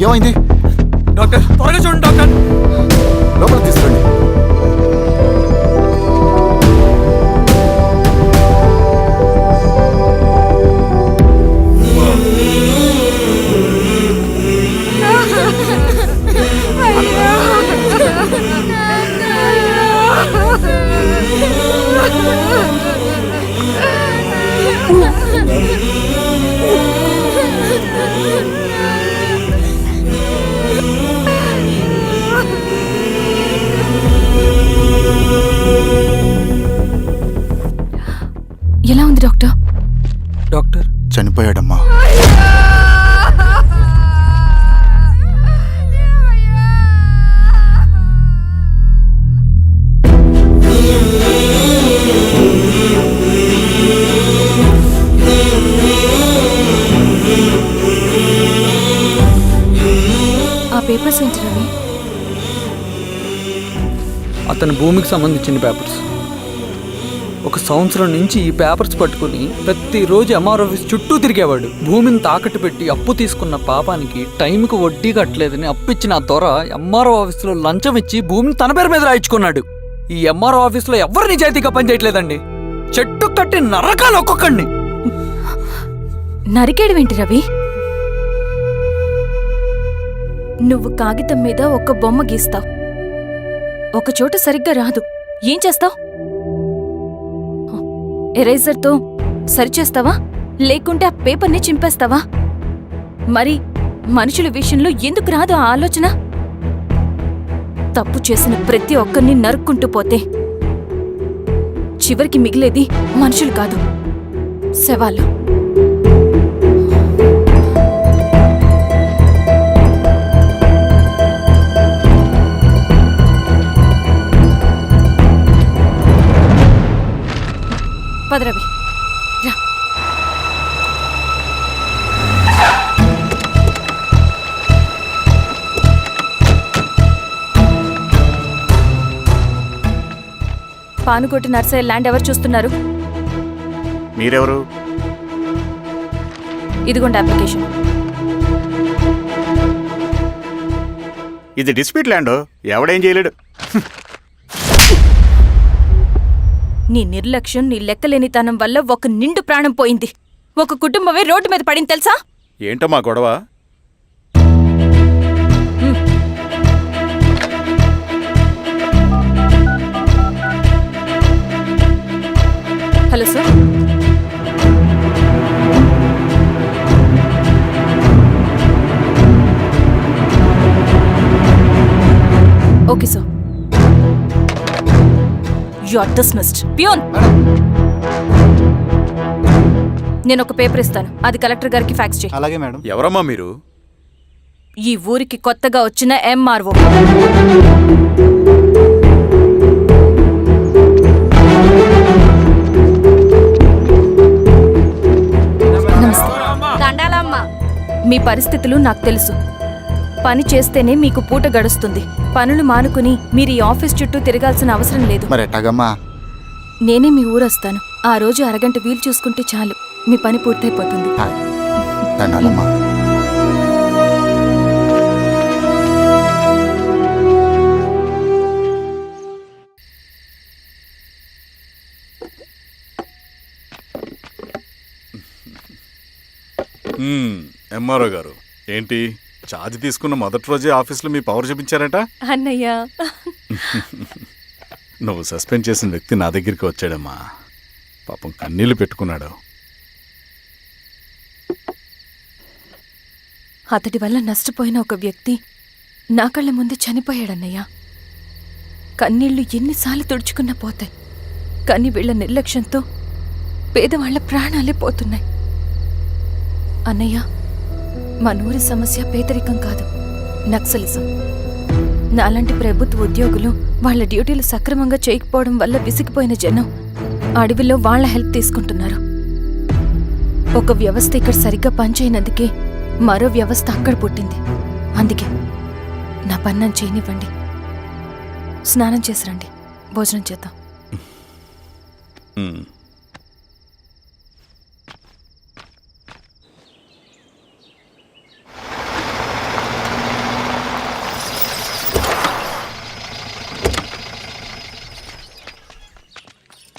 ఏమైంది? డాక్టర్ త్వరగా చూడండి డాక్టర్. లోపల తీసుకురండి. ఎలా ఉంది డాక్టర్? డాక్టర్ చనిపోయాడమ్మా. ఆ పేపర్స్ ఏంటి రవి? అతని భూమికి సంబంధించిన పేపర్స్. ఒక సంవత్సరం నుంచి ఈ పేపర్స్ పట్టుకుని ప్రతిరోజు ఎంఆర్ ఆఫీస్ చుట్టూ తిరిగేవాడు. భూమిని తాకట్టు పెట్టి అప్పు తీసుకున్న పాపానికి టైంకి వడ్డీ కట్టలేదని అప్పిచ్చిన ఆ దొర ఎంఆర్ఓ ఆఫీస్లో లంచం ఇచ్చి భూమిని తన పేరు మీద రాయించుకున్నాడు. ఈ ఎంఆర్ఓ ఆఫీస్లో ఎవరు నిజాయితీగా పనిచేయట్లేదండి. చెట్టు కట్టి నరకాలు ఒక్కొక్కడిని. నరికేయడం ఏంటి రవి? నువ్వు కాగితం మీద ఒక బొమ్మ గీస్తావు, ఒక చోట సరిగ్గా రాదు, ఏం చేస్తావు? ఎరేజర్తో సరిచేస్తావా లేకుంటే ఆ పేపర్ని చింపేస్తావా? మరి మనుషుల విషయంలో ఎందుకు రాదు ఆ ఆలోచన? తప్పు చేసిన ప్రతి ఒక్కరిని నరుక్కుంటూ పోతే చివరికి మిగిలేది మనుషులు కాదు, శవాలు. పదరవి రా. పానుకోటి నర్సయ్య ల్యాండ్ ఎవరు చూస్తున్నారు? మీరెవరు? ఇదిగోండి అప్లికేషన్. ఇది డిస్ప్యూట్ ల్యాండ్, ఎవడేం చేయలేడు. నీ నిర్లక్ష్యం, నీ లెక్కలేనితనం వల్ల ఒక నిండు ప్రాణం పోయింది. ఒక కుటుంబమే రోడ్డు మీద పడింది తెలుసా? ఏంటమ్మా గొడవ? Hello sir. Okay sir. You are dismissed. Peon, నేను ఒక పేపర్ ఇస్తాను, అది కలెక్టర్ గారికి ఫ్యాక్స్ చేయి. అలాగే మేడం. ఎవరమ్మా మీరు? ఈ ఊరికి కొత్తగా వచ్చిన ఎంఆర్ఓ. నమస్తే. మీ పరిస్థితులు నాకు తెలుసు. పని చేస్తేనే మీకు పూట గడుస్తుంది. పనులు మానుకుని మీరు ఈ ఆఫీస్ చుట్టూ తిరగాల్సిన అవసరం లేదు. మరి ఎట్టాగమ్మా? నేనే మీ ఊరొస్తాను. ఆ రోజు అరగంట వీలు చూసుకుంటే చాలు, మీ పని పూర్తయిపోతుంది. దండాలమ్మా. ఎంఆర్ఓ గారు ఏంటి ఛార్జ్ తీసుకున్న మొదటి రోజే ఆఫీస్లో మీ పవర్ చూపించారట? అన్నయ్య, నువ్వు సస్పెండ్ చేసిన వ్యక్తి నా దగ్గరికి వచ్చాడమ్మా. పాపం కన్నీళ్లు పెట్టుకున్నాడు. అతడి వల్ల నష్టపోయిన ఒక వ్యక్తి నా కళ్ళ ముందు చనిపోయాడన్నయ్య. కన్నీళ్లు ఎన్నిసార్లు తుడుచుకున్నా పోతాయి, కానీ వీళ్ల నిర్లక్ష్యంతో పేదవాళ్ల ప్రాణాలే పోతున్నాయి. అన్నయ్య, మా నూరి సమస్య పేదరికం కాదు, నక్సలిజం. నాలాంటి ప్రభుత్వ ఉద్యోగులు వాళ్ళ డ్యూటీలు సక్రమంగా చేయకపోవడం వల్ల విసిగిపోయిన జనం అడవిలో వాళ్ల హెల్ప్ తీసుకుంటున్నారు. ఒక వ్యవస్థ ఇక్కడ సరిగ్గా పనిచేయనందుకే మరో వ్యవస్థ అక్కడ పుట్టింది. అందుకే నా పన్నం చేయనివ్వండి. స్నానం చేసిరండి, భోజనం చేద్దాం.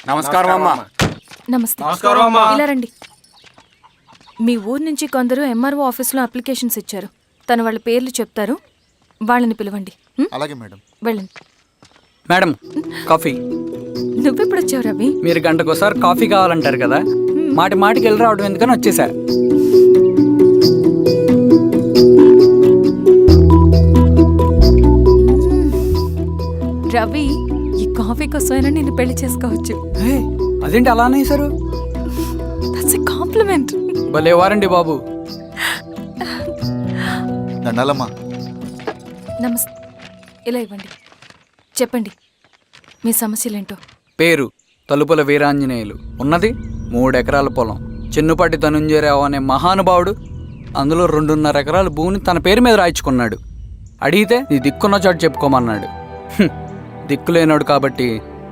నమస్కారం అమ్మా. నమస్తే. నమస్కారం అమ్మా. ఇలా రండి. మీ ఊరు నుంచి కొందరు ఎంఆర్ఓ ఆఫీస్లో అప్లికేషన్స్ ఇచ్చారు. తను వాళ్ళ పేర్లు చెప్తారు, వాళ్ళని పిలవండి. అలాగే మేడం. వెళ్ళండి. Madam coffee. నువ్వెప్పుడు వచ్చావు రవి? మీరు గంటకోసారి కాఫీ కావాలంటారు కదా, మాటి మాటికి వెళ్ళి రావడం ఎందుకని వచ్చేసా. రవి, ఈ కాఫీ కోసమైనా నేను పెళ్లి చేసుకోవచ్చు. హే, అదేంటి అలా అనేసారు? That's a compliment. భలే వారండి బాబు. దండాలమ్మా. నమస్తే. ఇలా ఇవ్వండి. చెప్పండి మీ సమస్యలేంటో. పేరు తలుపుల వీరాంజనేయులు. ఉన్నది 3 ఎకరాల పొలం. చిన్నుపాటి ధనుంజయరావు అనే మహానుభావుడు అందులో 2.5 ఎకరాల భూమిని తన పేరు మీద రాయించుకున్నాడు. అడిగితే నీ దిక్కున్న చోటు చెప్పుకోమన్నాడు. దిక్కులేనాడు కాబట్టి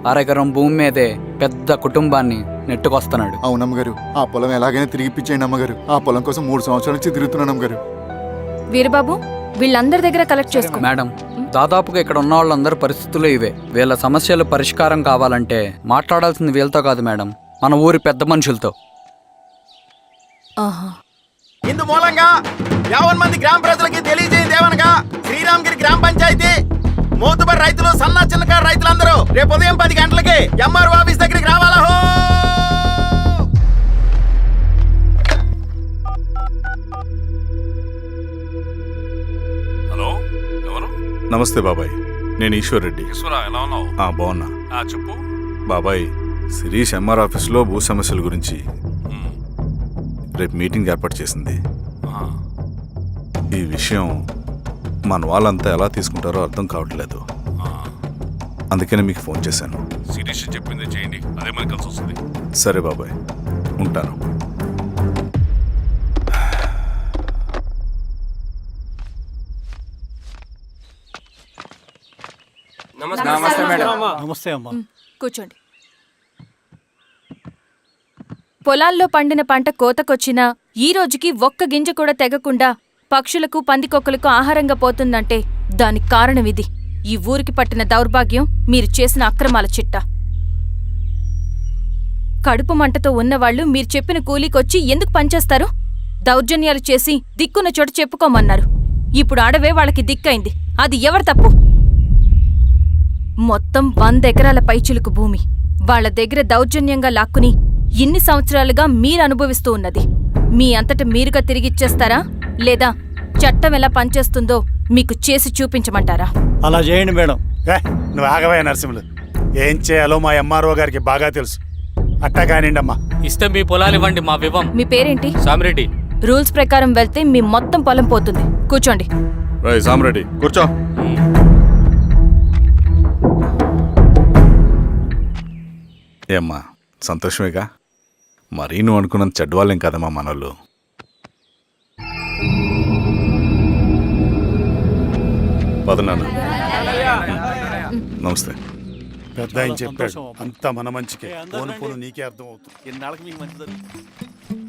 1/2 ఎకరం భూమి మీదే పెద్ద కుటుంబాన్ని నెట్టుకొస్తున్నాడు. అవునమ్మగారు, ఆ పొలం ఎలాగైనా తిరిగి ఇప్పించేయండి అమ్మగారు. ఆ పొలం కోసం 3 సంవత్సరాల నుంచి తిరుగుతున్నాను అమ్మగారు. వీరబాబు, వీళ్ళందరి దగ్గర కలెక్ట్ చేసుకో. మేడం, దాదాపుగా ఇక్కడ ఉన్న వాళ్ళందరి పరిస్థితులు ఇవే. వీళ్ళ సమస్యలు పరిష్కారం కావాలంటే మాట్లాడాల్సింది వీళ్ళతో కాదు మేడం, మన ఊరి పెద్ద మనుషులతో. ఆహా. ఇందు మూలంగా 50 మంది గ్రామ ప్రజలకి తెలియజేయదేవనగా శ్రీరామగిరి గ్రామ పంచాయతీ మోతుబడి రైతులు, సన్న చిన్నకారు రైతులందరూ రేపు ఉదయం 10 గంటలకి ఎంఆర్ఓ ఆఫీస్ దగ్గరికి రావాలా. హలో, ఎవరు? నమస్తే బాబాయ్, నేను ఈశ్వర్ రెడ్డి. ఎలా ఉన్నావు? బాగున్నా. చెప్పు. బాబాయ్, శిరీష్ ఎంఆర్ ఆఫీస్లో భూ సమస్యల గురించి రేపు మీటింగ్ ఏర్పాటు చేసింది. ఈ విషయం మన వాళ్ళంతా ఎలా తీసుకుంటారో అర్థం కావట్లేదు. అందుకనే మీకు ఫోన్ చేశాను. శిరీష్ చెప్పింది చేయండి, అదే మనకి కలిసి వస్తుంది. సరే బాబాయ్, ఉంటాను. నమస్తే మేడం. నమస్తే అమ్మా. కూర్చోండి. పొలాల్లో పండిన పంట కోతకొచ్చినా ఈ రోజుకి ఒక్క గింజ కూడా తెగకుండా పక్షులకు, పందికొక్కలకు ఆహారంగా పోతుందంటే దానికి కారణం ఇది. ఈ ఊరికి పట్టిన దౌర్భాగ్యం మీరు చేసిన అక్రమాల చిట్టా. కడుపు మంటతో ఉన్నవాళ్లు మీరు చెప్పిన కూలీకొచ్చి ఎందుకు పనిచేస్తారు? దౌర్జన్యాలు చేసి దిక్కున్న చోట చెప్పుకోమన్నారు. ఇప్పుడు అడవే వాళ్ళకి దిక్కైంది. అది ఎవరి తప్పు? మొత్తం 100 ఎకరాల పైచిలుకు భూమి వాళ్ల దగ్గర దౌర్జన్యంగా లాక్కుని ఇన్ని సంవత్సరాలుగా మీరు అనుభవిస్తూ ఉన్నది. మీ అంతట మీరుగా తిరిగిచ్చేస్తారా, లేదా చట్టం ఎలా పనిచేస్తుందో మీకు చేసి చూపించమంటారా? అలా చేయండి మేడం. నువ్వు ఆగవే నరసింహులు, ఏం చేయాలో మా ఎంఆర్ఓ గారికి బాగా తెలుసు. అట్టా కానివ్వండి అమ్మా. ఇస్తే మీ పొలాలు ఇవ్వండి, మా వివం. మీ పేరేంటి? సామిరెడ్డి. రూల్స్ ప్రకారం వెళ్తే మీ మొత్తం పొలం పోతుంది. కూర్చోండి. సామిరెడ్డి కూర్చో. ఏమ్మా, సంతోషమేగా? మరీ నువ్వు అనుకున్నంత చెడ్డవాళ్ళేం కదమ్మా మనోళ్ళు. పదనాన్న. నమస్తే. పెద్ద ఆయన చెప్పాడు, అంతా మన మంచికే. పోను పోను నీకే అర్థం అవుతుంది. ఎన్నాళ్ళకి మీకు మంచి జరుగుతుంది.